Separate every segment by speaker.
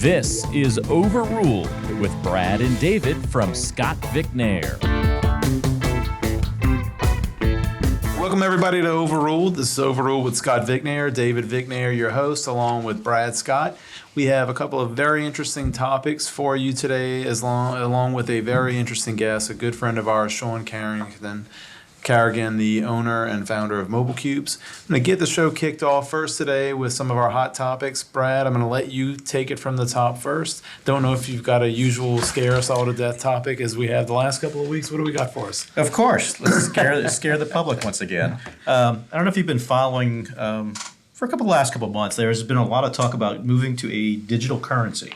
Speaker 1: This is Overruled with Brad and David from Scott Vicknair.
Speaker 2: Welcome everybody to Overruled. This is Overruled with Scott Vicknair, David Vicknair, your host, along with Brad Scott. We have a couple of very interesting topics for you today, along with a very interesting guest, a good friend of ours, Sean Carrigan, the owner and founder of MobileQubes. I'm going to get the show kicked off first today with some of our hot topics. Brad, I'm going to let you take it from the top first. Don't know if you've got a usual scare us all to death topic as we have the last couple of weeks. What do we got for us?
Speaker 3: Of course. Let's scare the public once again. I don't know if you've been following, for the last couple of months, there's been a lot of talk about moving to a digital currency.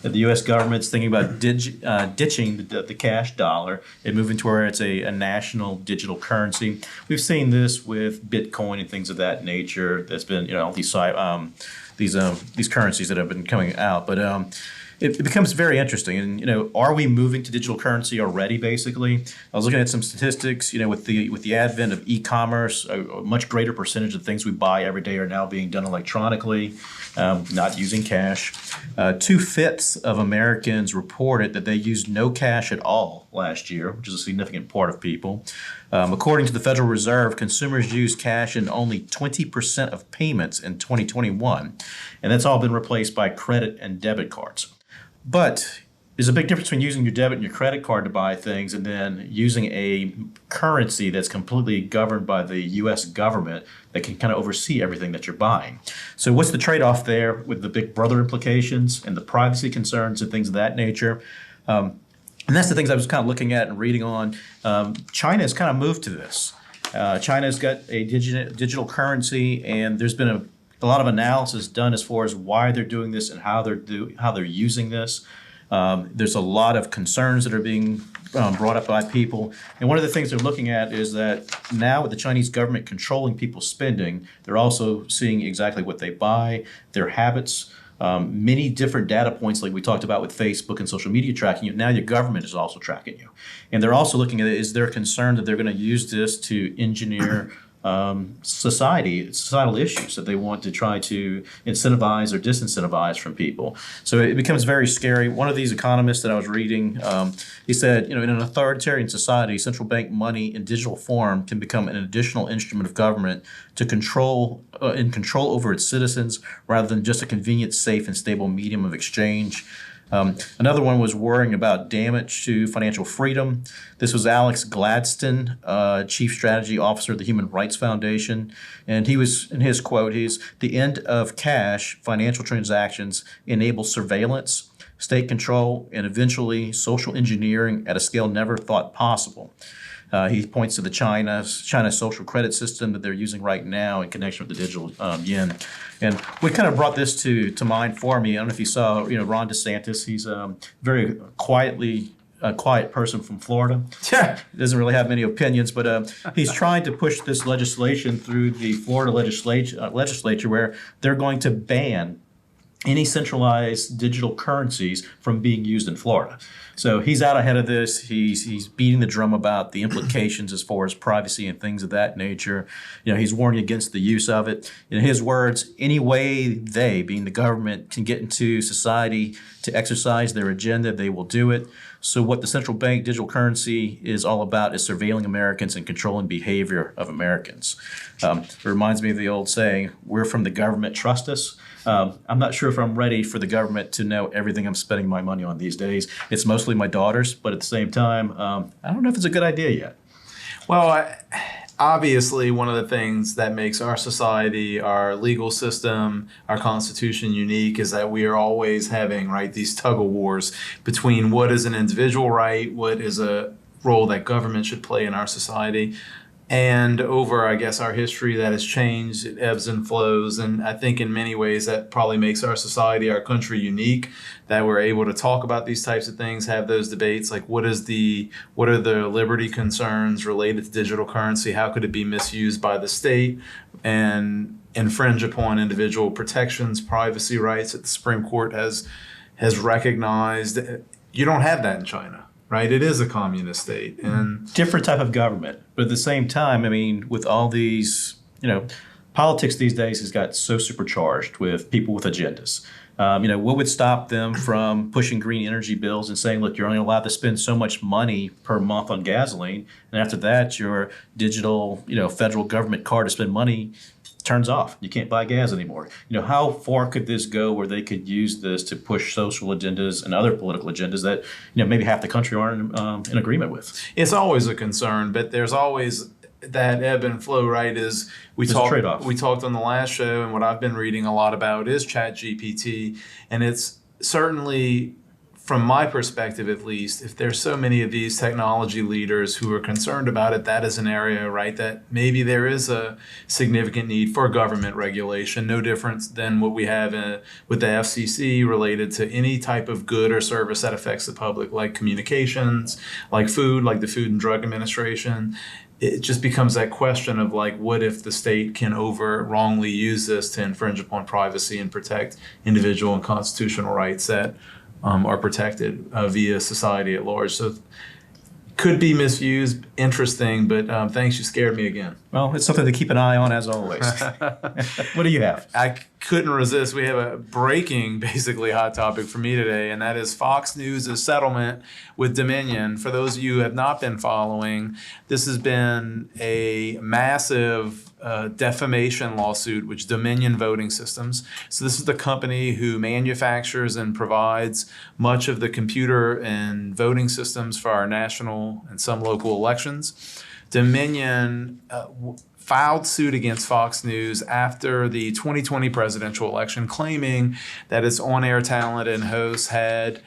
Speaker 3: That the U.S. government's thinking about ditching the cash dollar and moving to where it's a national digital currency. We've seen this with Bitcoin and things of that nature. There's been these currencies that have been coming out, but it becomes very interesting. And are we moving to digital currency already? Basically, I was looking at some statistics. With the advent of e-commerce, a much greater percentage of things we buy every day are now being done electronically, not using cash. 2/5 of Americans reported that they used no cash at all last year, which is a significant part of people. According to the Federal Reserve, consumers used cash in only 20% of payments in 2021, and that's all been replaced by credit and debit cards. But there's a big difference between using your debit and your credit card to buy things and then using a currency that's completely governed by the U.S. government that can kind of oversee everything that you're buying. So what's the trade-off there with the big brother implications and the privacy concerns and things of that nature? And that's the things I was kind of looking at and reading on. China has kind of moved to this. China's got a digital currency, and there's been a lot of analysis done as far as why they're doing this and how they're using this. There's a lot of concerns that are being brought up by people. And one of the things they're looking at is that now with the Chinese government controlling people's spending, they're also seeing exactly what they buy, their habits, many different data points like we talked about with Facebook and social media tracking you. Now your government is also tracking you. And they're also looking at it, is there a concern that they're going to use this to engineer societal issues that they want to try to incentivize or disincentivize from people. So it becomes very scary. One of these economists that I was reading, he said, in an authoritarian society, central bank money in digital form can become an additional instrument of government to control over its citizens rather than just a convenient, safe, and stable medium of exchange. Another one was worrying about damage to financial freedom. This was Alex Gladstone, Chief Strategy Officer of the Human Rights Foundation. And he was, in his quote, the end of cash financial transactions enables surveillance, state control, and eventually social engineering at a scale never thought possible. He points to the China's social credit system that they're using right now in connection with the digital yen. And what kind of brought this to mind for me, I don't know if you saw, Ron DeSantis, he's very quiet person from Florida. Doesn't really have many opinions, but he's trying to push this legislation through the Florida legislature where they're going to ban any centralized digital currencies from being used in Florida. So he's out ahead of this. He's beating the drum about the implications as far as privacy and things of that nature. He's warning against the use of it. In his words, any way they, being the government, can get into society to exercise their agenda, they will do it. So what the central bank digital currency is all about is surveilling Americans and controlling behavior of Americans. It reminds me of the old saying, we're from the government, trust us. I'm not sure if I'm ready for the government to know everything I'm spending my money on these days. It's mostly my daughters, but at the same time, I don't know if it's a good idea yet.
Speaker 2: Well, obviously, one of the things that makes our society, our legal system, our Constitution unique is that we are always having, these tug of wars between what is an individual right, what is a role that government should play in our society. And over, I guess, our history, that has changed. It ebbs and flows. And I think in many ways that probably makes our society, our country unique, that we're able to talk about these types of things, have those debates, like what are the liberty concerns related to digital currency? How could it be misused by the state and infringe upon individual protections, privacy rights that the Supreme Court has recognized? You don't have that in China. Right, it is a communist state, and
Speaker 3: different type of government. But at the same time, with all these, politics these days has got so supercharged with people with agendas. What would stop them from pushing green energy bills and saying, look, you're only allowed to spend so much money per month on gasoline, and after that, your digital, federal government card to spend money turns off. You can't buy gas anymore. How far could this go where they could use this to push social agendas and other political agendas that, maybe half the country aren't in agreement with?
Speaker 2: It's always a concern, but there's always that ebb and flow, right? We talked on the last show, and what I've been reading a lot about is ChatGPT, and it's certainly, from my perspective at least, if there's so many of these technology leaders who are concerned about it, that is an area, right, that maybe there is a significant need for government regulation, no different than what we have with the FCC related to any type of good or service that affects the public, like communications, like food, like the Food and Drug Administration. It just becomes that question of like, what if the state can wrongly use this to infringe upon privacy and protect individual and constitutional rights that are protected via society at large. So could be misused. Interesting, but thanks, you scared me again.
Speaker 3: Well, it's something to keep an eye on as always. What do you have?
Speaker 2: I couldn't resist. We have a breaking, basically, hot topic for me today, and that is Fox News' settlement with Dominion. For those of you who have not been following, this has been a massive defamation lawsuit with Dominion Voting Systems. So this is the company who manufactures and provides much of the computer and voting systems for our national and some local elections. Dominion filed suit against Fox News after the 2020 presidential election, claiming that its on-air talent and hosts had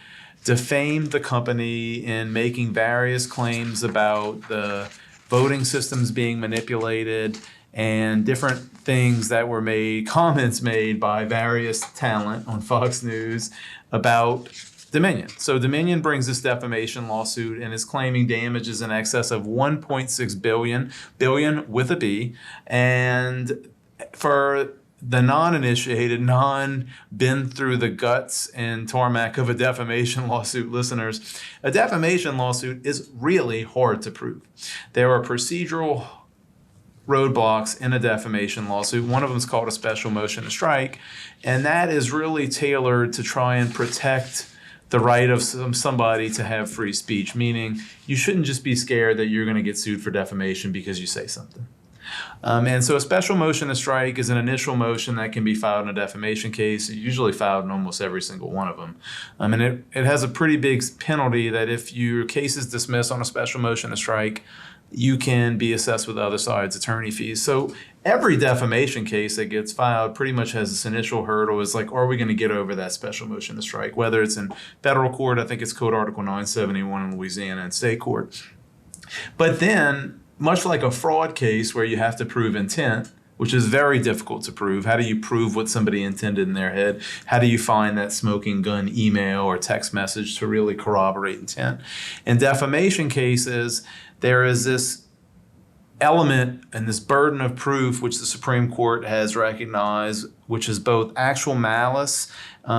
Speaker 2: defamed the company in making various claims about the voting systems being manipulated and different things that were made, comments made by various talent on Fox News about Dominion. So Dominion brings this defamation lawsuit and is claiming damages in excess of $1.6 billion with a B. And for the non-initiated, been through the guts and tarmac of a defamation lawsuit listeners, a defamation lawsuit is really hard to prove. There are procedural roadblocks in a defamation lawsuit. One of them is called a special motion to strike, and that is really tailored to try and protect the right of somebody to have free speech, meaning you shouldn't just be scared that you're going to get sued for defamation because you say something. And so a special motion to strike is an initial motion that can be filed in a defamation case, usually filed in almost every single one of them. And it has a pretty big penalty that if your case is dismissed on a special motion to strike, you can be assessed with the other side's attorney fees. So every defamation case that gets filed pretty much has this initial hurdle is like, are we going to get over that special motion to strike? Whether it's in federal court, I think it's Code Article 971 in Louisiana and state court. But then, much like a fraud case where you have to prove intent, which is very difficult to prove. How do you prove what somebody intended in their head? How do you find that smoking gun email or text message to really corroborate intent? In defamation cases, there is this element and this burden of proof which the Supreme Court has recognized, which is both actual malice,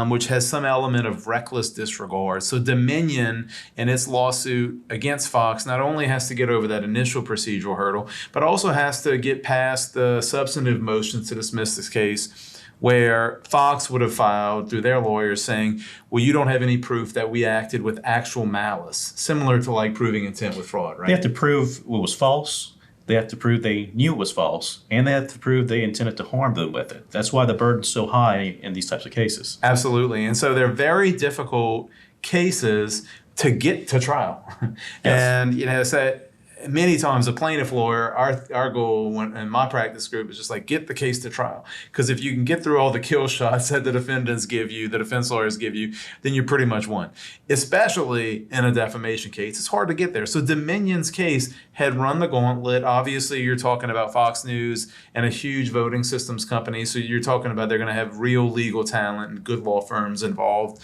Speaker 2: which has some element of reckless disregard. So Dominion, in its lawsuit against Fox, not only has to get over that initial procedural hurdle, but also has to get past the substantive motion to dismiss this case, where Fox would have filed through their lawyers saying, well, you don't have any proof that we acted with actual malice, similar to like proving intent with fraud, right?
Speaker 3: They have to prove what was false. They have to prove they knew it was false, and they have to prove they intended to harm them with it. That's why the burden's so high in these types of cases.
Speaker 2: Absolutely. And so they're very difficult cases to get to trial. Yes. And, so many times a plaintiff lawyer, our goal in my practice group is just like, get the case to trial. Because if you can get through all the kill shots that the defendants give you, the defense lawyers give you, then you pretty much won. Especially in a defamation case, it's hard to get there. So Dominion's case had run the gauntlet. Obviously, you're talking about Fox News and a huge voting systems company. So you're talking about they're going to have real legal talent and good law firms involved.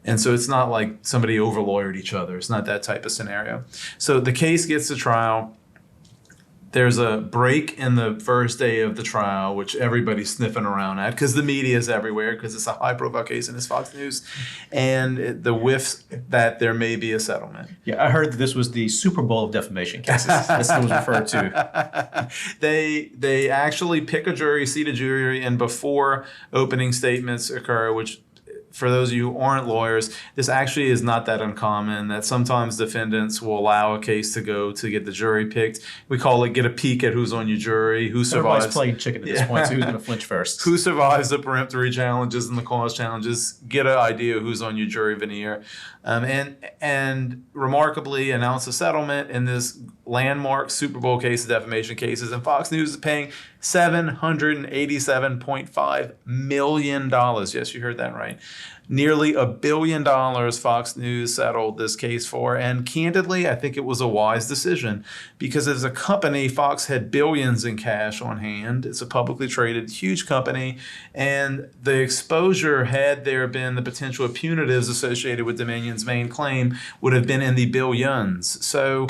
Speaker 2: And so it's not like somebody over-lawyered each other. It's not that type of scenario. So the case gets to trial. There's a break in the first day of the trial, which everybody's sniffing around at because the media is everywhere because it's a high-profile case and it's Fox News. And the whiffs that there may be a settlement.
Speaker 3: Yeah, I heard that this was the Super Bowl of defamation cases. That's what it was referred to.
Speaker 2: They actually pick a jury, seat a jury, and before opening statements occur, which for those of you who aren't lawyers, this actually is not that uncommon, that sometimes defendants will allow a case to go to get the jury picked. We call it get a peek at who's on your jury, who survives.
Speaker 3: Everybody's playing chicken at this point, so who's going to flinch first?
Speaker 2: Who survives the peremptory challenges and the cause challenges, get an idea of who's on your jury veneer. And remarkably announce a settlement in this landmark Super Bowl case of defamation cases. And Fox News is paying $787.5 million. Yes, you heard that right. Nearly $1 billion Fox News settled this case for. And candidly, I think it was a wise decision because as a company, Fox had billions in cash on hand. It's a publicly traded, huge company. And the exposure, had there been the potential of punitives associated with Dominion's main claim, would have been in the billions. So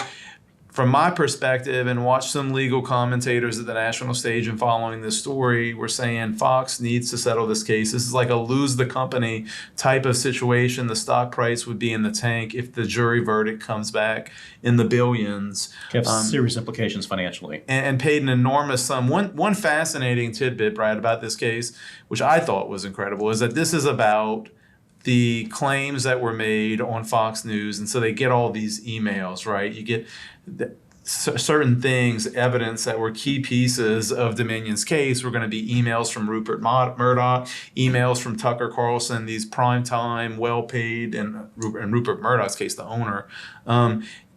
Speaker 2: from my perspective, and watch some legal commentators at the national stage and following this story, we're saying Fox needs to settle this case. This is like a lose the company type of situation. The stock price would be in the tank if the jury verdict comes back in the billions.
Speaker 3: Have serious implications financially.
Speaker 2: And paid an enormous sum. One fascinating tidbit, Brad, about this case, which I thought was incredible, is that this is about the claims that were made on Fox News. And so they get all these emails, right? You get certain things, evidence that were key pieces of Dominion's case were going to be emails from Rupert Murdoch, emails from Tucker Carlson, these primetime, well-paid, and Rupert Murdoch's case, the owner,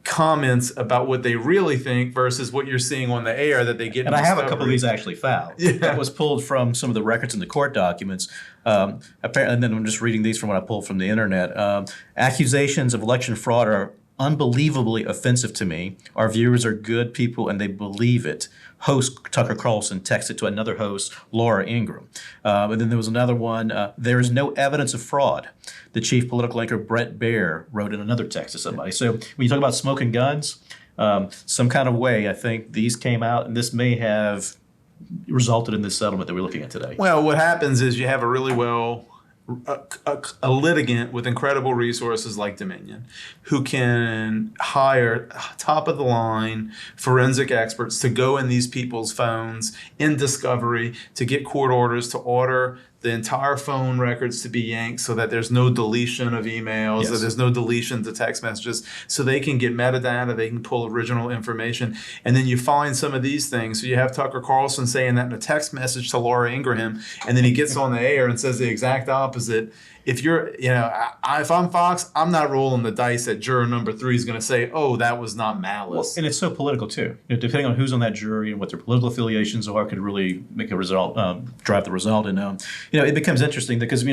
Speaker 2: comments about what they really think versus what you're seeing on the air that they get.
Speaker 3: And I have a couple of these actually found.
Speaker 2: Yeah.
Speaker 3: That was pulled from some of the records in the court documents. Apparently, and then I'm just reading these from what I pulled from the internet. Accusations of election fraud are unbelievably offensive to me. Our viewers are good people and they believe it. Host Tucker Carlson texted to another host, Laura Ingraham. And then there was another one, there is no evidence of fraud. The chief political anchor, Brett Baer, wrote in another text to somebody. So when you talk about smoking guns, some kind of way, I think these came out, and this may have resulted in this settlement that we're looking at today.
Speaker 2: Well, what happens is you have a really a litigant with incredible resources like Dominion who can hire top of the line forensic experts to go in these people's phones in discovery to get court orders to order the entire phone records to be yanked so that there's no deletion of emails,
Speaker 3: Yes.
Speaker 2: that there's no deletion to text messages, so they can get metadata, they can pull original information. And then you find some of these things. So you have Tucker Carlson saying that in a text message to Laura Ingraham, and then he gets on the air and says the exact opposite. If you're, if I'm Fox, I'm not rolling the dice that juror number 3 is going to say, oh, that was not malice.
Speaker 3: And it's so political too. Depending on who's on that jury and what their political affiliations are, could really make a result, drive the result. And it becomes interesting because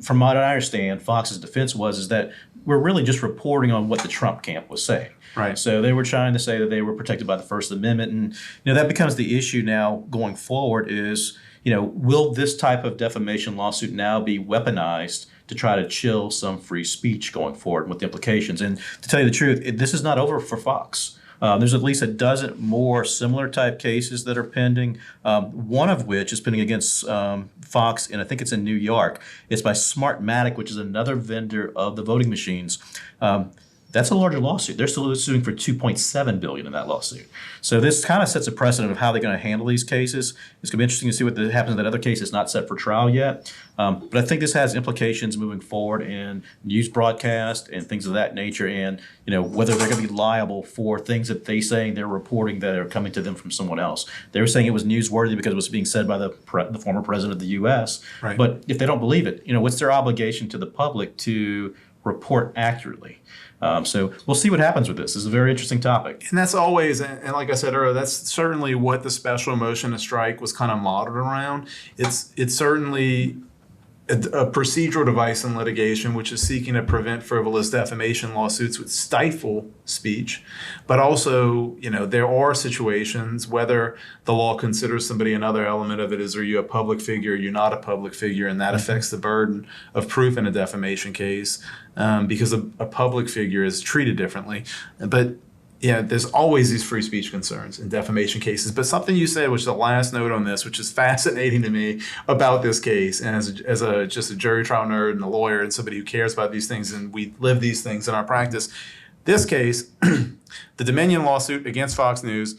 Speaker 3: from what I understand, Fox's defense is that we're really just reporting on what the Trump camp was saying.
Speaker 2: Right.
Speaker 3: So they were trying to say that they were protected by the First Amendment, and that becomes the issue now going forward. Is will this type of defamation lawsuit now be weaponized to try to chill some free speech going forward, with the implications? And to tell you the truth, this is not over for Fox. There's at least a dozen more similar type cases that are pending, one of which is pending against Fox, and I think it's in New York. It's by Smartmatic, which is another vendor of the voting machines. That's a larger lawsuit. They're still suing for $2.7 billion in that lawsuit. So this kind of sets a precedent of how they're going to handle these cases. It's going to be interesting to see what happens in that other case. It's not set for trial yet. But I think this has implications moving forward in news broadcast and things of that nature, and whether they're going to be liable for things that they saying they're reporting that are coming to them from someone else. They were saying it was newsworthy because it was being said by the former president of the U.S.
Speaker 2: Right.
Speaker 3: But if they don't believe it, what's their obligation to the public to report accurately? So we'll see what happens with this. This is a very interesting topic.
Speaker 2: And that's always, and like I said earlier, that's certainly what the special motion to strike was kind of modeled around. It's certainly a procedural device in litigation, which is seeking to prevent frivolous defamation lawsuits which stifle speech. But also, there are situations, whether the law considers somebody, another element of it is, are you a public figure, you're not a public figure, and that affects the burden of proof in a defamation case, because a public figure is treated differently. But there's always these free speech concerns in defamation cases. But something you said, which is the last note on this, which is fascinating to me about this case, and as just a jury trial nerd and a lawyer and somebody who cares about these things, and we live these things in our practice. This case, the Dominion lawsuit against Fox News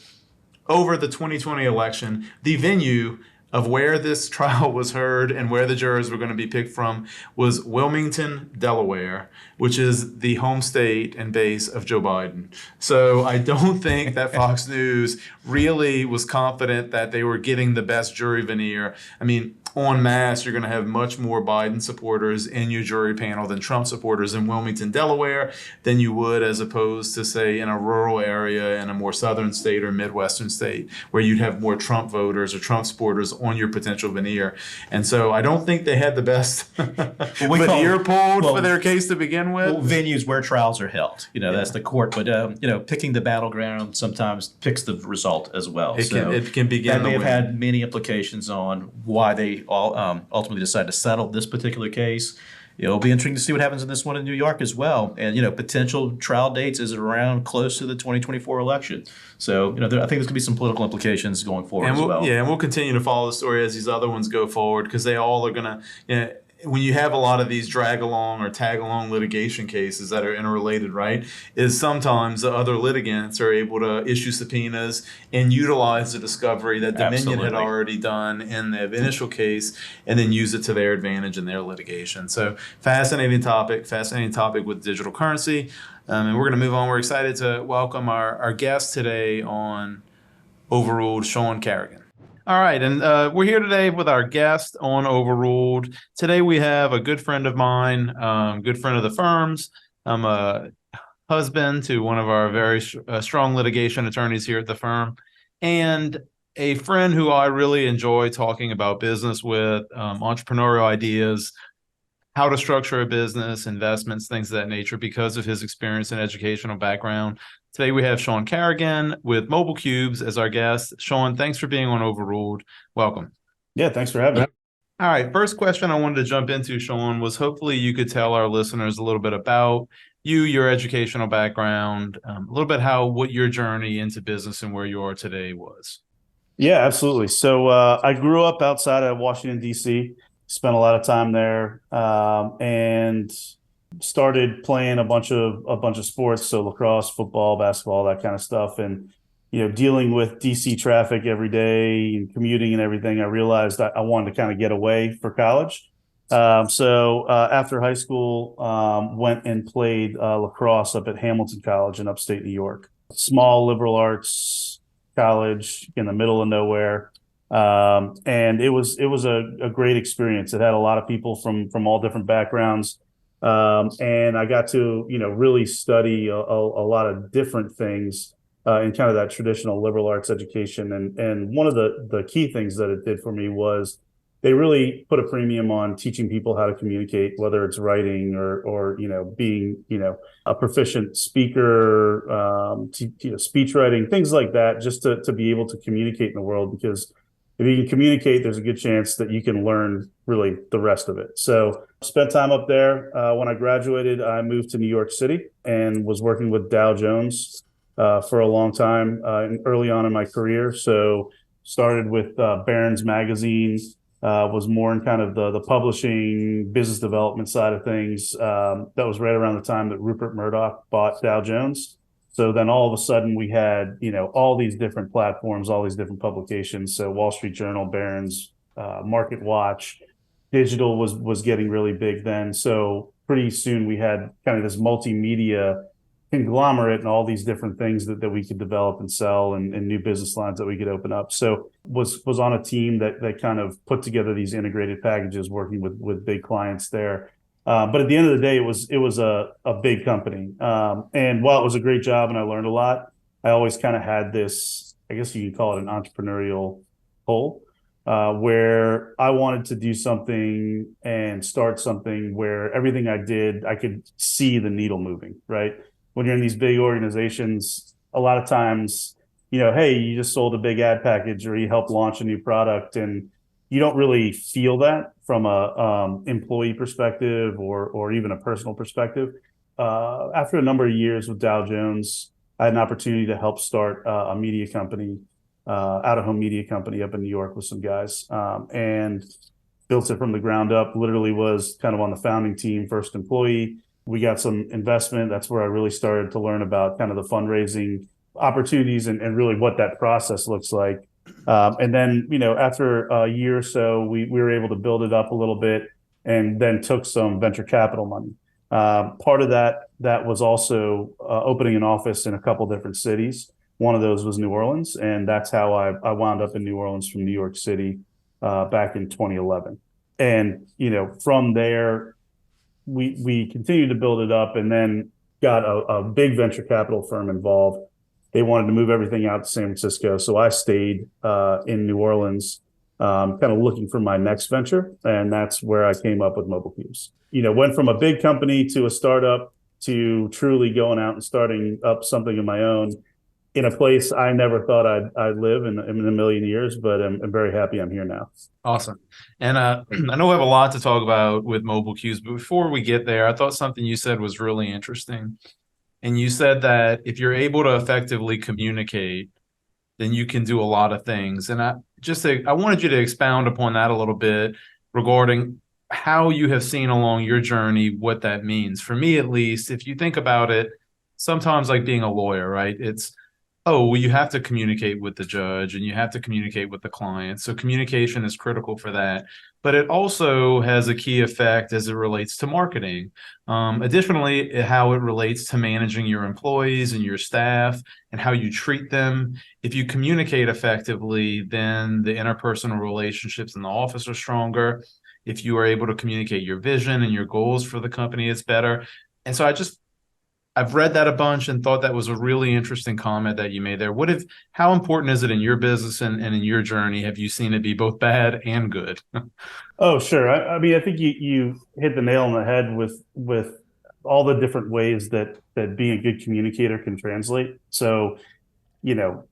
Speaker 2: over the 2020 election, the venue of where this trial was heard and where the jurors were going to be picked from was Wilmington, Delaware, which is the home state and base of Joe Biden. So I don't think that Fox News really was confident that they were getting the best jury veneer. I mean, en masse, you're going to have much more Biden supporters in your jury panel than Trump supporters in Wilmington, Delaware, than you would as opposed to, say, in a rural area in a more southern state or Midwestern state where you'd have more Trump voters or Trump supporters on your potential veneer. And so I don't think they had the best veneer pulled for their case to begin with.
Speaker 3: Well, venues where trials are held, that's the court. But, picking the battleground sometimes picks the result as well.
Speaker 2: It can begin
Speaker 3: that may have had many implications on why they ultimately decided to settle this particular case. It'll be interesting to see what happens in this one in New York as well. And, potential trial dates is around close to the 2024 election. So, I think there's going to be some political implications going forward as well.
Speaker 2: Yeah, and we'll continue to follow the story as these other ones go forward because they all are going to, when you have a lot of these drag along or tag along litigation cases that are interrelated, right, is sometimes the other litigants are able to issue subpoenas and utilize the discovery that Dominion had already done in the initial case and then use it to their advantage in their litigation. So fascinating topic with digital currency. And we're going to move on. We're excited to welcome our guest today on Overruled, Sean Carrigan. All right, and we're here today with our guest on Overruled. Today we have a good friend of mine, good friend of the firm's. I'm a husband to one of our very strong litigation attorneys here at the firm, and a friend who I really enjoy talking about business with, entrepreneurial ideas, how to structure a business, investments, things of that nature because of his experience and educational background. Today we have Sean Carrigan with MobileQubes as our guest. Sean, thanks for being on Overruled. Welcome.
Speaker 4: Yeah, thanks for having me.
Speaker 2: All right, first question I wanted to jump into, Sean, was hopefully you could tell our listeners a little bit about you, your educational background, a little bit what your journey into business and where you are today was.
Speaker 4: Yeah, absolutely. So I grew up outside of Washington, D.C., spent a lot of time there, and started playing a bunch of sports, so lacrosse, football, basketball, that kind of stuff. And, dealing with DC traffic every day and commuting and everything, I realized I wanted to kind of get away for college. So after high school, went and played lacrosse up at Hamilton College in upstate New York. Small liberal arts college in the middle of nowhere. And it was a great experience. It had a lot of people from all different backgrounds. And I got to, really study a lot of different things in kind of that traditional liberal arts education. And one of the key things that it did for me was they really put a premium on teaching people how to communicate, whether it's writing or being, a proficient speaker, speech writing, things like that, just to be able to communicate in the world. Because if you can communicate, there's a good chance that you can learn really the rest of it. So spent time up there. When I graduated, I moved to New York City and was working with Dow Jones for a long time early on in my career. So started with Barron's Magazine, was more in kind of the publishing, business development side of things. That was right around the time that Rupert Murdoch bought Dow Jones. So then all of a sudden we had, all these different platforms, all these different publications. So Wall Street Journal, Barron's, Market Watch, digital was getting really big then. So pretty soon we had kind of this multimedia conglomerate and all these different things that we could develop and sell and new business lines that we could open up. So was on a team that kind of put together these integrated packages working with big clients there. But at the end of the day, it was a big company. And while it was a great job and I learned a lot, I always kind of had this, I guess you could call it an entrepreneurial pull, where I wanted to do something and start something where everything I did, I could see the needle moving, right? When you're in these big organizations, a lot of times, hey, you just sold a big ad package or you helped launch a new product and you don't really feel that from a employee perspective or even a personal perspective. After a number of years with Dow Jones, I had an opportunity to help start a media company, out-of-home media company up in New York with some guys, and built it from the ground up. Literally was kind of on the founding team, first employee. We got some investment. That's where I really started to learn about kind of the fundraising opportunities and really what that process looks like. And then, after a year or so, we were able to build it up a little bit and then took some venture capital money. Part of that was also opening an office in a couple different cities. One of those was New Orleans, and that's how I wound up in New Orleans from New York City back in 2011. And from there, we continued to build it up, and then got a big venture capital firm involved. They wanted to move everything out to San Francisco, so I stayed in New Orleans, kind of looking for my next venture, and that's where I came up with MobileQubes. Went from a big company to a startup to truly going out and starting up something of my own in a place I never thought I'd live in a million years, but I'm very happy I'm here now.
Speaker 2: Awesome. And I know we have a lot to talk about with MobileQubes, but before we get there, I thought something you said was really interesting. And you said that if you're able to effectively communicate, then you can do a lot of things. And I wanted you to expound upon that a little bit regarding how you have seen along your journey what that means. For me, at least, if you think about it, sometimes like being a lawyer, right? It's, oh, well, you have to communicate with the judge and you have to communicate with the client. So communication is critical for that. But it also has a key effect as it relates to marketing. Additionally, how it relates to managing your employees and your staff and how you treat them. If you communicate effectively, then the interpersonal relationships in the office are stronger. If you are able to communicate your vision and your goals for the company, it's better. And so I've read that a bunch and thought that was a really interesting comment that you made there. How important is it in your business and in your journey? Have you seen it be both bad and good?
Speaker 4: Oh, sure. I mean, I think you hit the nail on the head with all the different ways that being a good communicator can translate. So,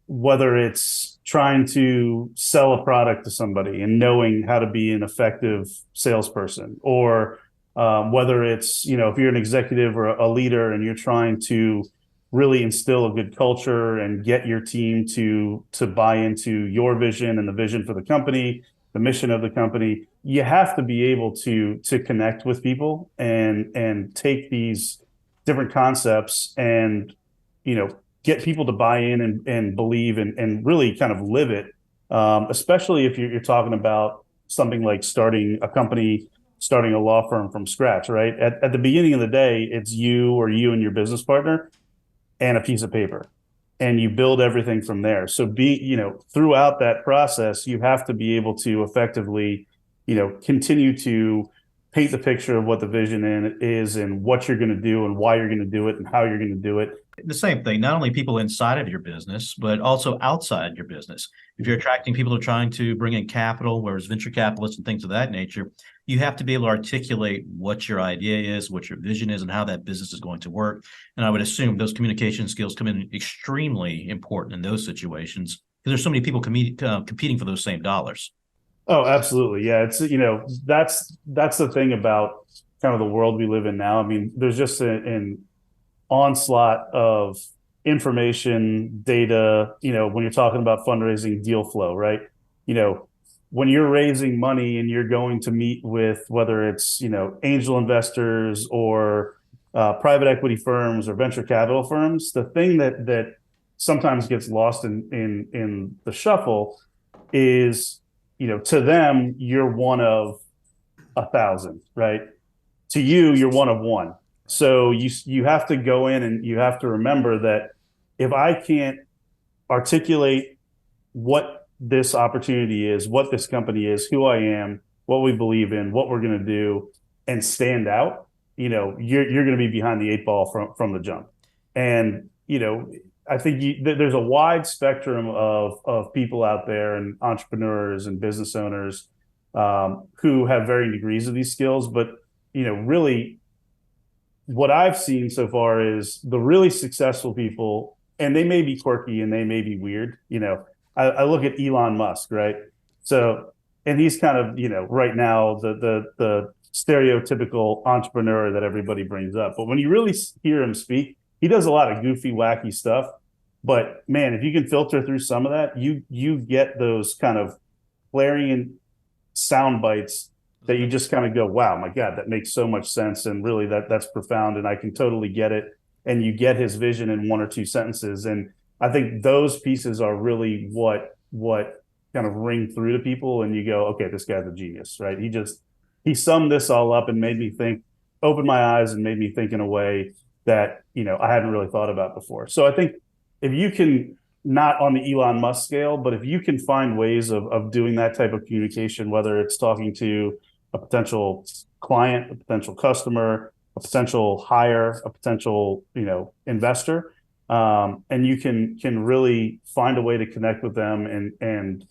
Speaker 4: whether it's trying to sell a product to somebody and knowing how to be an effective salesperson, or whether it's, if you're an executive or a leader and you're trying to really instill a good culture and get your team to buy into your vision and the vision for the company, the mission of the company, you have to be able to connect with people and take these different concepts and, get people to buy in and believe and really kind of live it. Especially if you're talking about something like starting a company, starting a law firm from scratch, right? At the beginning of the day, it's you and your business partner and a piece of paper, and you build everything from there. So throughout that process, you have to be able to effectively, continue to paint the picture of what the vision is and what you're going to do and why you're going to do it and how you're going to do it.
Speaker 3: The same thing, not only people inside of your business, but also outside your business. If you're attracting people who are trying to bring in capital, whereas venture capitalists and things of that nature, you have to be able to articulate what your idea is, what your vision is, and how that business is going to work. And I would assume those communication skills come in extremely important in those situations because there's so many people competing for those same dollars.
Speaker 4: Oh, absolutely. Yeah. It's, that's the thing about kind of the world we live in now. I mean, there's just an onslaught of information, data, when you're talking about fundraising, deal flow, right? When you're raising money and you're going to meet with whether it's, angel investors or private equity firms or venture capital firms, the thing that sometimes gets lost in the shuffle is, to them, you're one of 1,000, right? To you, you're one of one. So you have to go in and you have to remember that if I can't articulate what this opportunity is, what this company is, who I am, what we believe in, what we're going to do, and stand out, you're going to be behind the eight ball from the jump. And I think there's a wide spectrum of people out there and entrepreneurs and business owners who have varying degrees of these skills. But, really what I've seen so far is the really successful people, and they may be quirky and they may be weird. I look at Elon Musk, right? So, and he's kind of, right now the stereotypical entrepreneur that everybody brings up. But when you really hear him speak, he does a lot of goofy, wacky stuff. But man, if you can filter through some of that, you get those kind of clarion sound bites that you just kind of go, wow, my God, that makes so much sense. And really that's profound. And I can totally get it. And you get his vision in one or two sentences. And I think those pieces are really what kind of ring through to people, and you go, okay, this guy's a genius, right? He summed this all up and made me think, opened my eyes and made me think in a way that, I hadn't really thought about before. So I think if you can, not on the Elon Musk scale, but if you can find ways of doing that type of communication, whether it's talking to a potential client, a potential customer, a potential hire, a potential, investor, and you can really find a way to connect with them and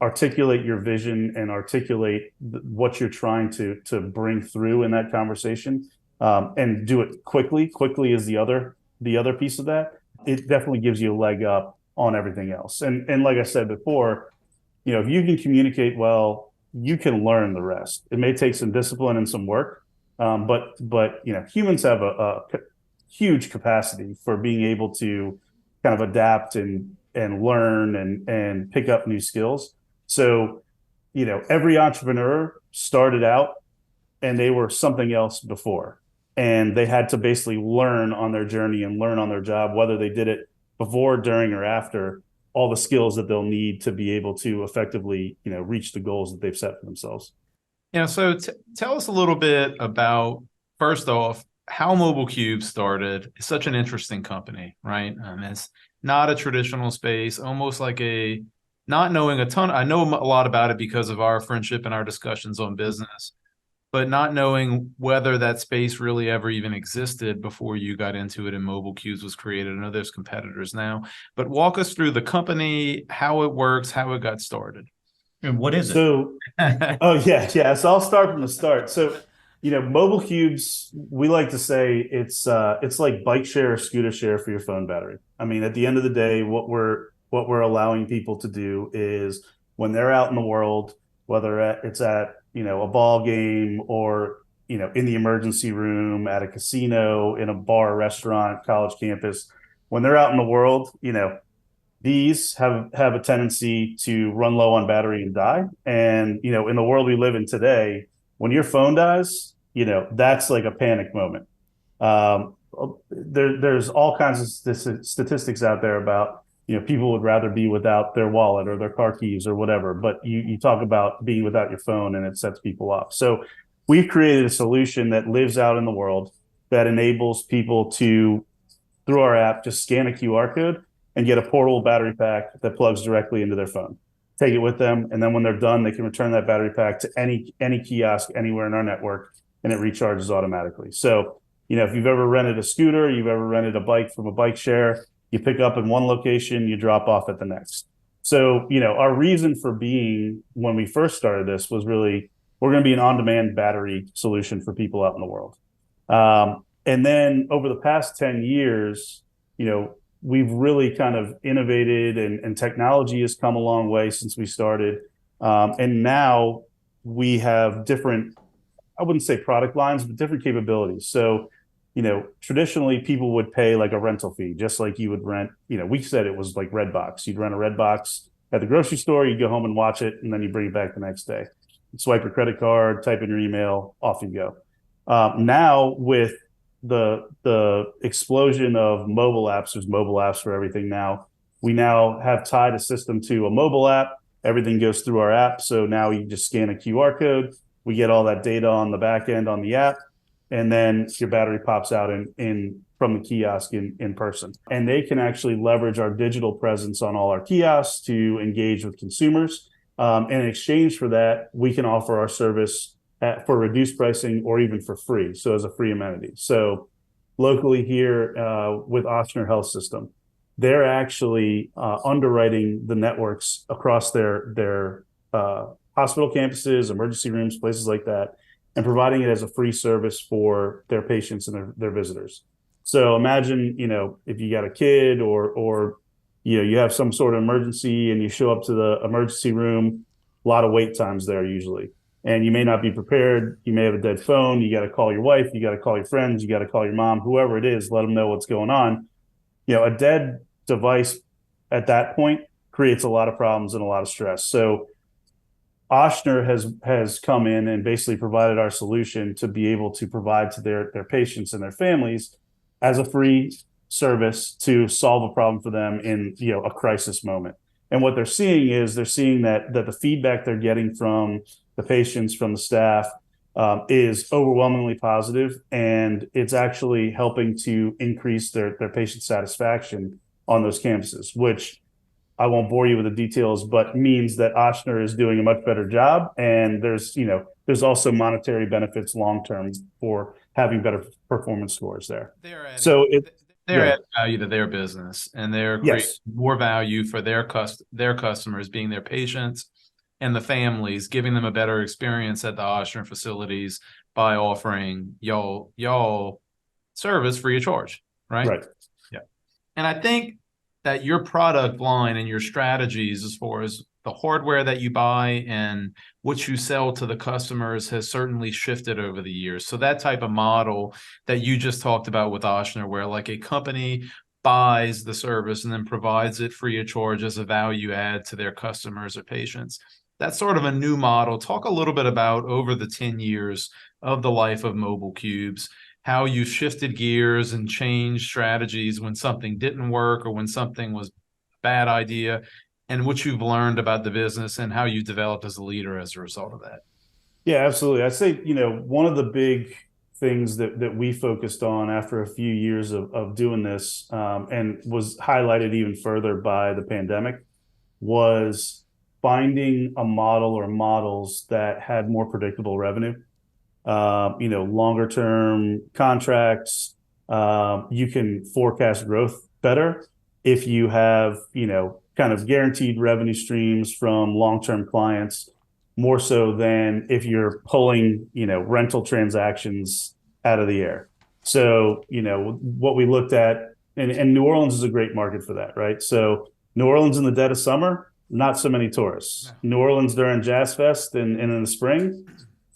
Speaker 4: articulate your vision and articulate what you're trying to bring through in that conversation, and do it quickly. Quickly is the other piece of that. It definitely gives you a leg up on everything else. And like I said before, if you can communicate well, you can learn the rest. It may take some discipline and some work, but humans have a huge capacity for being able to kind of adapt and learn and pick up new skills. So, every entrepreneur started out and they were something else before. And they had to basically learn on their journey and learn on their job, whether they did it before, during, or after, all the skills that they'll need to be able to effectively, reach the goals that they've set for themselves.
Speaker 2: So tell us a little bit about, first off, how MobileQubes started. It's such an interesting company, right? It's not a traditional space, almost like not knowing a ton. I know a lot about it because of our friendship and our discussions on business, but not knowing whether that space really ever even existed before you got into it and MobileQubes was created. I know there's competitors now, but walk us through the company, how it works, how it got started.
Speaker 3: And what is it?
Speaker 4: So, So I'll start from the start. So, MobileQubes, we like to say it's like bike share or scooter share for your phone battery. I mean, at the end of the day, what we're allowing people to do is when they're out in the world, whether it's at a ball game or in the emergency room, at a casino, in a bar, restaurant, college campus, when they're out in the world, these have a tendency to run low on battery and die. And in the world we live in today, when your phone dies, that's like a panic moment. There's all kinds of statistics out there about people would rather be without their wallet or their car keys or whatever, but you talk about being without your phone and it sets people off. So we've created a solution that lives out in the world that enables people to, through our app, just scan a QR code and get a portable battery pack that plugs directly into their phone. Take it with them, and then when they're done, they can return that battery pack to any kiosk anywhere in our network, and it recharges automatically. So, if you've ever rented a scooter, you've ever rented a bike from a bike share, you pick up in one location, you drop off at the next. So, our reason for being when we first started this was really, we're going to be an on-demand battery solution for people out in the world. And then over the past 10 years, we've really kind of innovated and technology has come a long way since we started. And now we have different, I wouldn't say product lines, but different capabilities. So, traditionally people would pay like a rental fee, just like you would rent, we said it was like Redbox. You'd rent a Redbox at the grocery store, you'd go home and watch it, and then you bring it back the next day. You'd swipe your credit card, type in your email, off you go. Now with the explosion of mobile apps, there's mobile apps for everything now. We now have tied a system to a mobile app. Everything goes through our app. So now you just scan a QR code. We get all that data on the back end on the app, and then your battery pops out in from the kiosk in person. And they can actually leverage our digital presence on all our kiosks to engage with consumers. And in exchange for that, we can offer our service for reduced pricing or even for free, so as a free amenity. So locally here with Ochsner Health System, they're actually underwriting the networks across their hospital campuses, emergency rooms, places like that, and providing it as a free service for their patients and their visitors. So imagine, if you got a kid or you have some sort of emergency and you show up to the emergency room, a lot of wait times there usually. And you may not be prepared. You may have a dead phone. You got to call your wife. You got to call your friends. You got to call your mom, whoever it is, let them know what's going on. A dead device at that point creates a lot of problems and a lot of stress. So Ochsner has come in and basically provided our solution to be able to provide to their patients and their families as a free service to solve a problem for them in a crisis moment. And what they're seeing is that the feedback they're getting from the patients, from the staff, is overwhelmingly positive, and it's actually helping to increase their patient satisfaction on those campuses, which I won't bore you with the details, but means that Ochsner is doing a much better job. And there's also monetary benefits long term for having better performance scores there.
Speaker 2: They're adding,
Speaker 4: So
Speaker 2: they're adding value to their business, and they're creating more value for their customers, being their patients and the families, giving them a better experience at the Ochsner facilities by offering y'all service free of charge, right?
Speaker 4: Right.
Speaker 2: Yeah. And I think that your product line and your strategies as far as the hardware that you buy and what you sell to the customers has certainly shifted over the years. So that type of model that you just talked about with Ochsner, where like a company buys the service and then provides it free of charge as a value add to their customers or patients, that's sort of a new model. Talk a little bit about over the 10 years of the life of MobileQubes, how you shifted gears and changed strategies when something didn't work or when something was a bad idea, and what you've learned about the business and how you developed as a leader as a result of that.
Speaker 4: Yeah, absolutely. I'd say, one of the big things that we focused on after a few years of doing this, and was highlighted even further by the pandemic, was finding a model or models that had more predictable revenue. Longer term contracts. You can forecast growth better if you have, kind of guaranteed revenue streams from long-term clients, more so than if you're pulling, rental transactions out of the air. So, what we looked at, and New Orleans is a great market for that, right? So New Orleans in the dead of summer, not so many tourists. New Orleans during Jazz Fest and in the spring,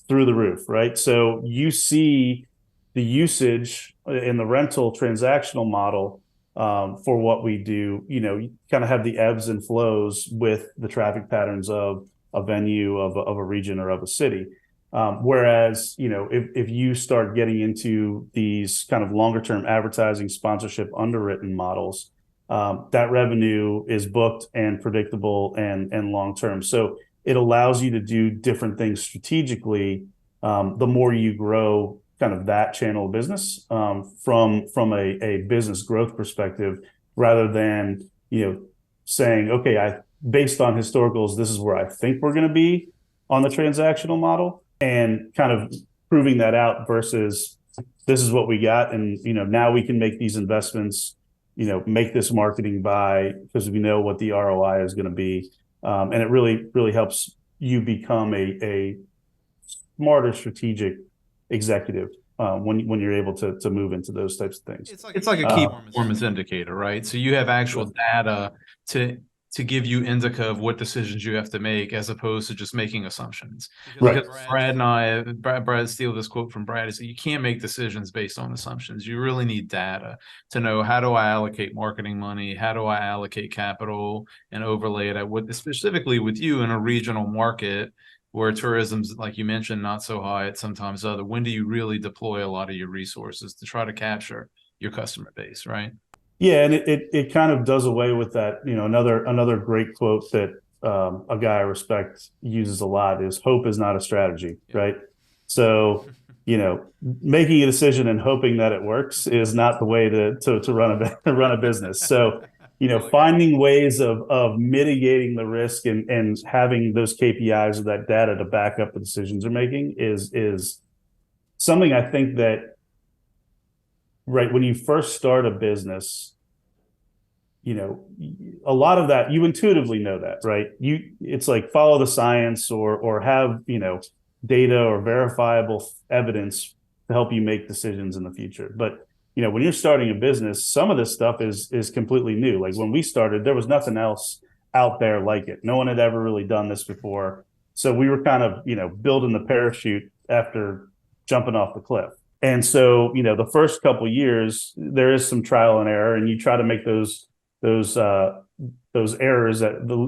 Speaker 4: through the roof, right? So you see the usage in the rental transactional model for what we do. You kind of have the ebbs and flows with the traffic patterns of a venue, of a region, or of a city. Whereas, if you start getting into these kind of longer term advertising, sponsorship, underwritten models, that revenue is booked and predictable and long term. So it allows you to do different things strategically. The more you grow kind of that channel of business, from a business growth perspective, rather than saying, okay, based on historicals, this is where I think we're going to be on the transactional model, and kind of proving that out versus this is what we got, and now we can make these investments, make this marketing buy because we know what the ROI is going to be. And it really helps you become a smarter strategic executive when you're able to move into those types of things.
Speaker 2: It's like a key performance indicator, right? So you have actual data to give you indica of what decisions you have to make, as opposed to just making assumptions.
Speaker 4: Right.
Speaker 2: Because Brad steal this quote from Brad, is you can't make decisions based on assumptions. You really need data to know, how do I allocate marketing money? How do I allocate capital and overlay it specifically with you in a regional market where tourism's, like you mentioned, not so high at sometimes other. When do you really deploy a lot of your resources to try to capture your customer base, right?
Speaker 4: Yeah, and it kind of does away with that. Another great quote that a guy I respect uses a lot is, hope is not a strategy, right? So, making a decision and hoping that it works is not the way to run a business. So, finding ways of mitigating the risk and having those KPIs or that data to back up the decisions they're making is something I think that, right, when you first start a business, a lot of that, you intuitively know that, right? It's like follow the science or have, data or verifiable evidence to help you make decisions in the future. But, when you're starting a business, some of this stuff is completely new. Like when we started, there was nothing else out there like it. No one had ever really done this before. So we were kind of, building the parachute after jumping off the cliff. And so, the first couple of years, there is some trial and error, and you try to make those errors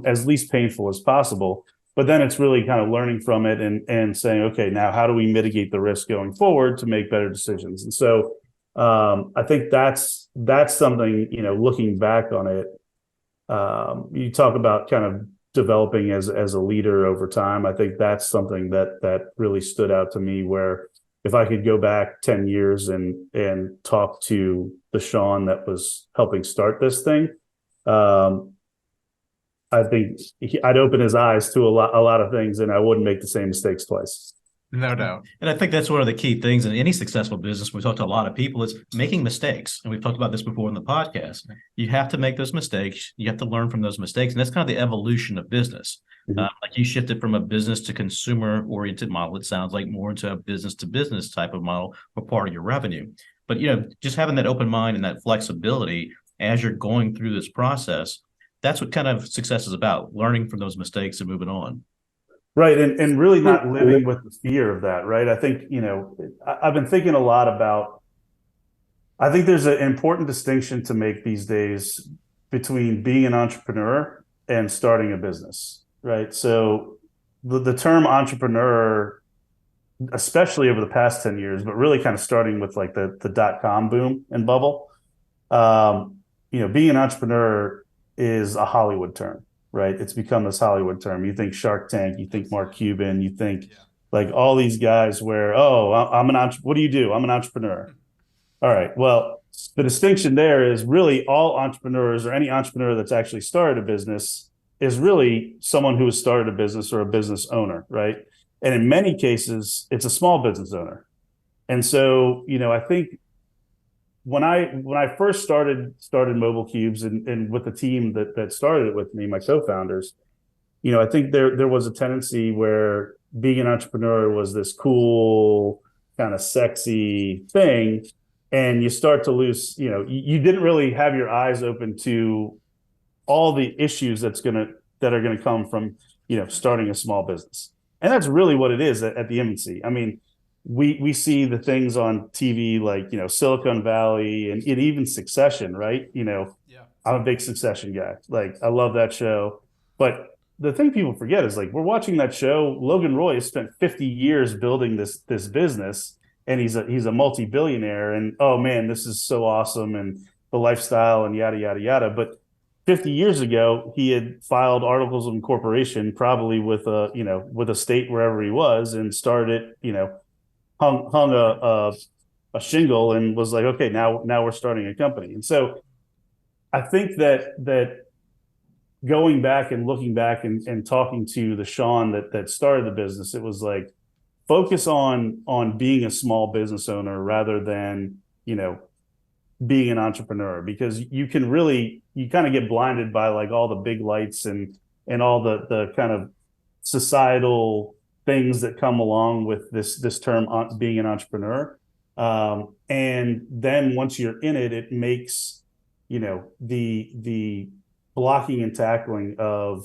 Speaker 4: as least painful as possible. But then it's really kind of learning from it and saying, okay, now how do we mitigate the risk going forward to make better decisions? And so I think that's something, looking back on it, You talk about kind of developing as a leader over time. I think that's something that really stood out to me, where if I could go back 10 years and talk to the Sean that was helping start this thing, um, I think I'd open his eyes to a lot of things, and I wouldn't make the same mistakes twice.
Speaker 2: No doubt.
Speaker 3: And I think that's one of the key things in any successful business. We talk to a lot of people is making mistakes. And we've talked about this before in the podcast. You have to make those mistakes. You have to learn from those mistakes. And that's kind of the evolution of business. Like you shifted from a business to consumer oriented model. It sounds like more into a business to business type of model for part of your revenue. But, just having that open mind and that flexibility as you're going through this process, that's what kind of success is about, learning from those mistakes and moving on.
Speaker 4: Right. And really not living with the fear of that. Right. I think, I've been thinking a lot about, I think there's an important distinction to make these days between being an entrepreneur and starting a business. Right. So the term entrepreneur, especially over the past 10 years, but really kind of starting with like the dot-com boom and bubble, being an entrepreneur is a Hollywood term. Right. It's become this Hollywood term. You think Shark Tank, you think Mark Cuban, you think like all these guys where, what do you do? I'm an entrepreneur. All right. Well, the distinction there is really all entrepreneurs, or any entrepreneur that's actually started a business, is really someone who has started a business or a business owner. Right. And in many cases, it's a small business owner. And so, I think when I first started MobileQubes and with the team that started it with me, my co-founders, I think there was a tendency where being an entrepreneur was this cool, kind of sexy thing, and you start to lose, you didn't really have your eyes open to all the issues that are gonna come from, starting a small business. And that's really what it is at the infancy. I mean, we see the things on TV like, Silicon Valley and even Succession, right? I'm a big Succession guy. Like, I love that show. But the thing people forget is, like, we're watching that show. Logan Roy has spent 50 years building this business, and he's a multi-billionaire. And oh man, this is so awesome, and the lifestyle and yada yada yada. But 50 years ago, he had filed articles of incorporation, probably with a state wherever he was, and started hung a shingle and was like, okay, now we're starting a company. And so I think that going back and looking back and talking to the Sean that started the business, it was like, focus on being a small business owner rather than, being an entrepreneur, because you kind of get blinded by like all the big lights and all the kind of societal things that come along with this term, being an entrepreneur. And then once you're in it, it makes, the blocking and tackling of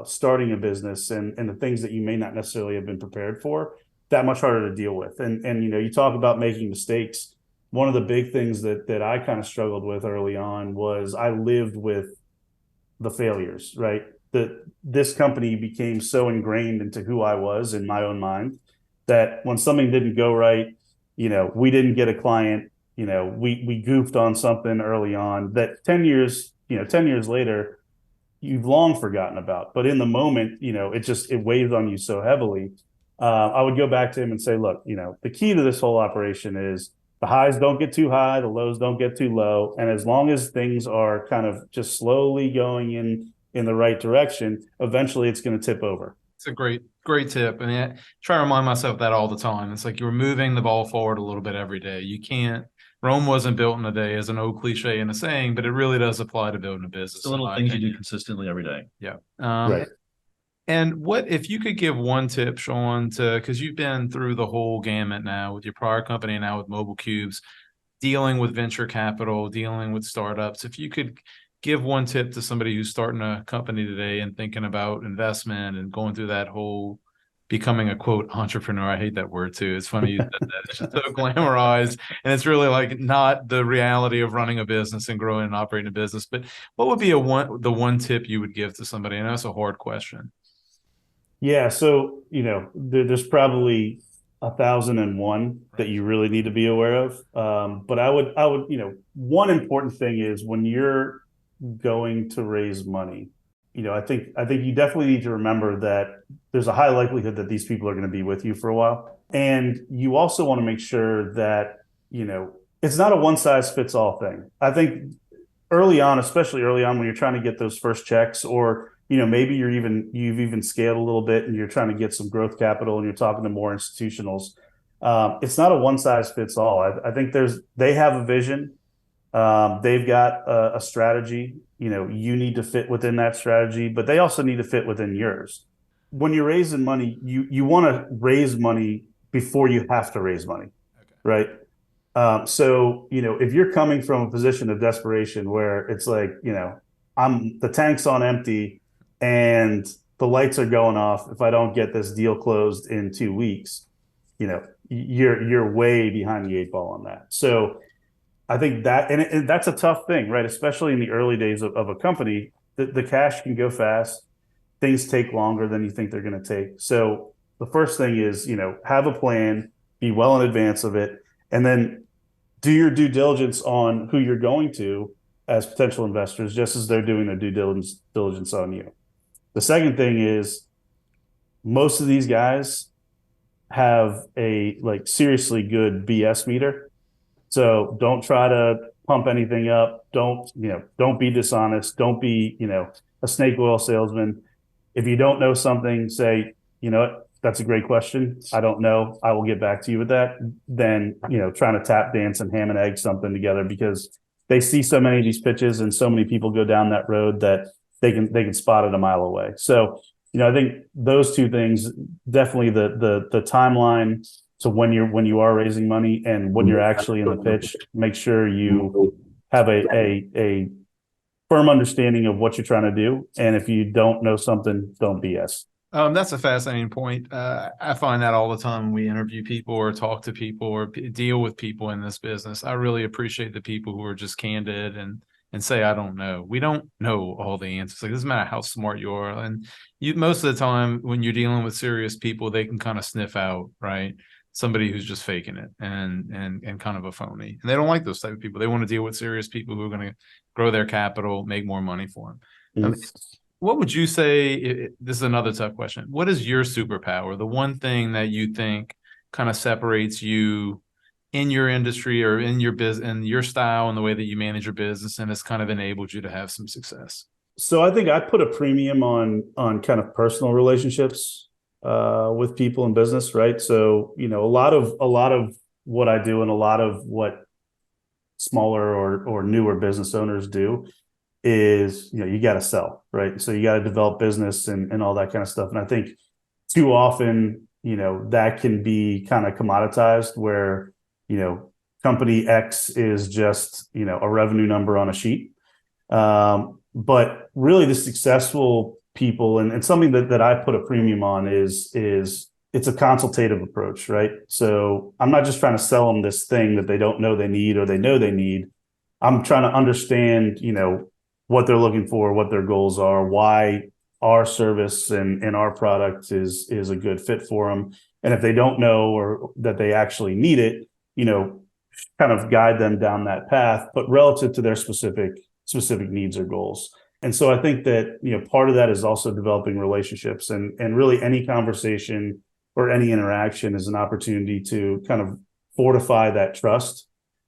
Speaker 4: starting a business and the things that you may not necessarily have been prepared for, that much harder to deal with. And you talk about making mistakes. One of the big things that I kind of struggled with early on was I lived with the failures, right? This company became so ingrained into who I was in my own mind that when something didn't go right, we didn't get a client, we goofed on something early on that 10 years later, you've long forgotten about. But in the moment, it weighs on you so heavily. I would go back to him and say, look, the key to this whole operation is the highs don't get too high, the lows don't get too low. And as long as things are kind of just slowly going in the right direction, eventually it's going to tip over.
Speaker 2: It's a great tip. And I try to remind myself that all the time. It's like you're moving the ball forward a little bit every day. You can't, Rome wasn't built in a day, as an old cliche and a saying, but it really does apply to building a business.
Speaker 3: It's the little things you do consistently every day.
Speaker 2: Yeah.
Speaker 4: Right.
Speaker 2: And what if you could give one tip, Sean, because you've been through the whole gamut now with your prior company and now with MobileQubes, dealing with venture capital, dealing with startups. If you could give one tip to somebody who's starting a company today and thinking about investment and going through that whole becoming a quote entrepreneur. I hate that word too. It's funny you said that. It's just so glamorized, and it's really like not the reality of running a business and growing and operating a business. But what would be the one tip you would give to somebody? I know it's a hard question.
Speaker 4: Yeah, so there's probably 1,001 that you really need to be aware of. But I would one important thing is when you're going to raise money, I think you definitely need to remember that there's a high likelihood that these people are going to be with you for a while. And you also want to make sure that, it's not a one size fits all thing. I think early on, especially early on when you're trying to get those first checks, or maybe you've even scaled a little bit and you're trying to get some growth capital and you're talking to more institutionals. It's not a one size fits all. I think they have a vision. They've got a strategy. You need to fit within that strategy, but they also need to fit within yours. When you're raising money, you want to raise money before you have to raise money, right? So if you're coming from a position of desperation where it's like, the tank's on empty and the lights are going off. If I don't get this deal closed in 2 weeks, you're way behind the eight ball on that. So I think that, and that's a tough thing, right? Especially in the early days of a company, the cash can go fast. Things take longer than you think they're going to take. So the first thing is, have a plan, be well in advance of it, and then do your due diligence on who you're going to as potential investors, just as they're doing their due diligence on you. The second thing is, most of these guys have a seriously good BS meter. So don't try to pump anything up. Don't be dishonest. Don't be, a snake oil salesman. If you don't know something, say, what, that's a great question. I don't know. I will get back to you with that. Then, trying to tap dance and ham and egg something together, because they see so many of these pitches and so many people go down that road that they can spot it a mile away. So, I think those two things, definitely the timeline. So when you are raising money and when you're actually in the pitch, make sure you have a firm understanding of what you're trying to do. And if you don't know something, don't BS.
Speaker 2: That's a fascinating point. I find that all the time when we interview people or talk to people or deal with people in this business. I really appreciate the people who are just candid and say, I don't know. We don't know all the answers. It doesn't matter how smart you are. And most of the time when you're dealing with serious people, they can kind of sniff out, right, somebody who's just faking it and kind of a phony. And they don't like those type of people. They want to deal with serious people who are going to grow their capital, make more money for them. What would you say, this is another tough question, what is your superpower? The one thing that you think kind of separates you in your industry or in your business and your style and the way that you manage your business, and has kind of enabled you to have some success?
Speaker 4: So I think I put a premium on kind of personal relationships with people in business, right? So, a lot of what I do and a lot of what smaller or newer business owners do is, you got to sell, right? So you got to develop business and all that kind of stuff. And I think too often, that can be kind of commoditized where, company X is just, a revenue number on a sheet. But really the successful people and something that I put a premium on is it's a consultative approach, right? So I'm not just trying to sell them this thing that they don't know they need or they know they need. I'm trying to understand, what they're looking for, what their goals are, why our service and our product is a good fit for them. And if they don't know or that they actually need it, kind of guide them down that path, but relative to their specific needs or goals. And so I think that, part of that is also developing relationships, and really any conversation or any interaction is an opportunity to kind of fortify that trust.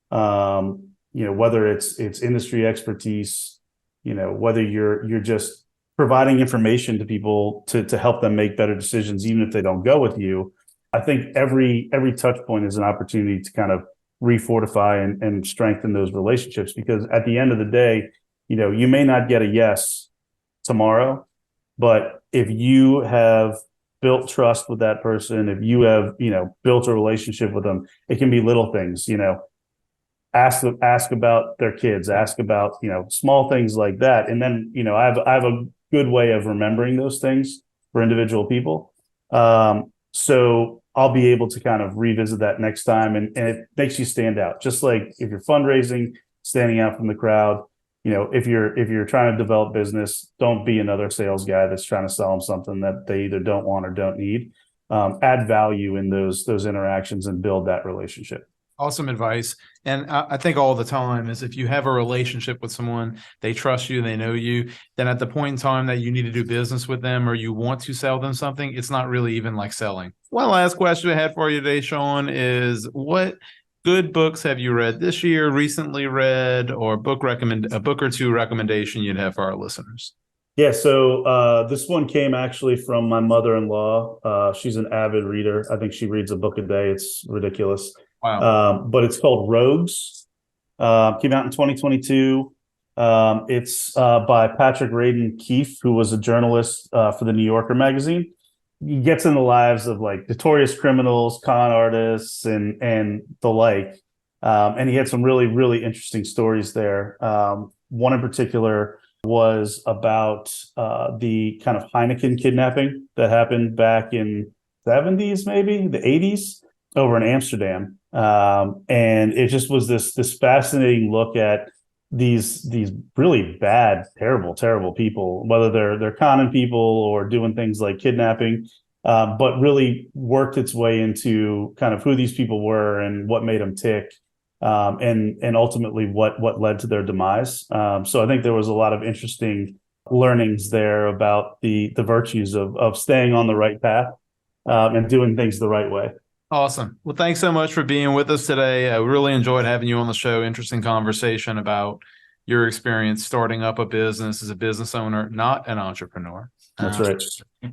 Speaker 4: Whether it's industry expertise, whether you're just providing information to people to help them make better decisions, even if they don't go with you. I think every touch point is an opportunity to kind of refortify and strengthen those relationships, because at the end of the day, you may not get a yes tomorrow, but if you have built trust with that person, if you have, built a relationship with them, it can be little things, ask about their kids, ask about, small things like that. And then, I have a good way of remembering those things for individual people. So I'll be able to kind of revisit that next time, and it makes you stand out. Just like if you're fundraising, standing out from the crowd, if you're trying to develop business, don't be another sales guy that's trying to sell them something that they either don't want or don't need. Add value in those interactions and build that relationship.
Speaker 2: Awesome advice. And I think all the time is if you have a relationship with someone, they trust you, they know you, then at the point in time that you need to do business with them or you want to sell them something, it's not really even like selling. One last question I had for you today, Sean, is what good books have you read this year, recently read, or a book or two recommendation you'd have for our listeners?
Speaker 4: Yeah, so this one came actually from my mother-in-law. She's an avid reader. I think she reads a book a day. It's ridiculous.
Speaker 2: Wow.
Speaker 4: But it's called Rogues. Came out in 2022. It's by Patrick Radden Keefe, who was a journalist for the New Yorker magazine. He gets in the lives of like notorious criminals, con artists, and the like. And he had some really, really interesting stories there. One in particular was about the kind of Heineken kidnapping that happened back in the 70s, maybe the 80s, over in Amsterdam. And it just was this fascinating look at these really bad, terrible people, whether they're conning people or doing things like kidnapping, but really worked its way into kind of who these people were and what made them tick. And ultimately what led to their demise. So I think there was a lot of interesting learnings there about the virtues of staying on the right path and doing things the right way.
Speaker 2: Awesome. Well, thanks so much for being with us today. I really enjoyed having you on the show. Interesting conversation about your experience starting up a business as a business owner, not an entrepreneur.
Speaker 4: That's right.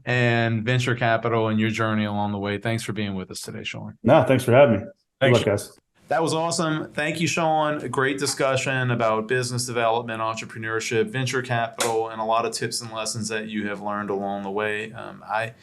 Speaker 2: And venture capital and your journey along the way. Thanks for being with us today, Sean.
Speaker 4: No, thanks for having me. Good luck, guys.
Speaker 2: That was awesome. Thank you, Sean. A great discussion about business development, entrepreneurship, venture capital, and a lot of tips and lessons that you have learned along the way. I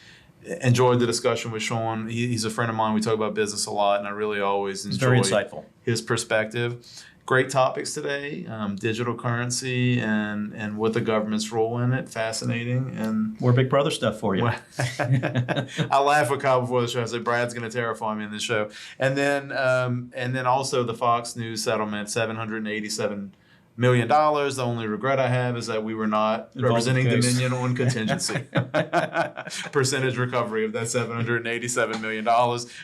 Speaker 2: enjoyed the discussion with Sean. He's a friend of mine. We talk about business a lot, and I really always enjoy
Speaker 3: very insightful.
Speaker 2: His perspective. Great topics today, digital currency and what the government's role in it. Fascinating. And
Speaker 3: more Big Brother stuff for you.
Speaker 2: I laughed with Kyle before the show. I said, Brad's going to terrify me in this show. And then also the Fox News settlement, $787 million. The only regret I have is that we were not representing Dominion on contingency. Percentage recovery of that $787 million.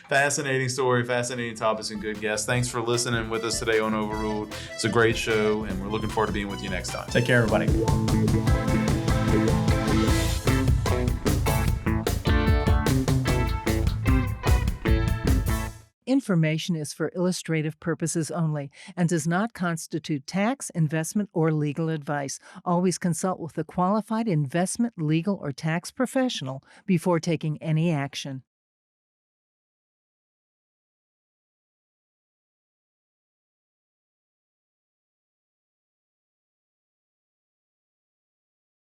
Speaker 2: Fascinating story, fascinating topics, and good guests. Thanks for listening with us today on Overruled. It's a great show, and we're looking forward to being with you next time.
Speaker 3: Take care, everybody.
Speaker 5: Information is for illustrative purposes only and does not constitute tax, investment, or legal advice. Always consult with a qualified investment, legal, or tax professional before taking any action.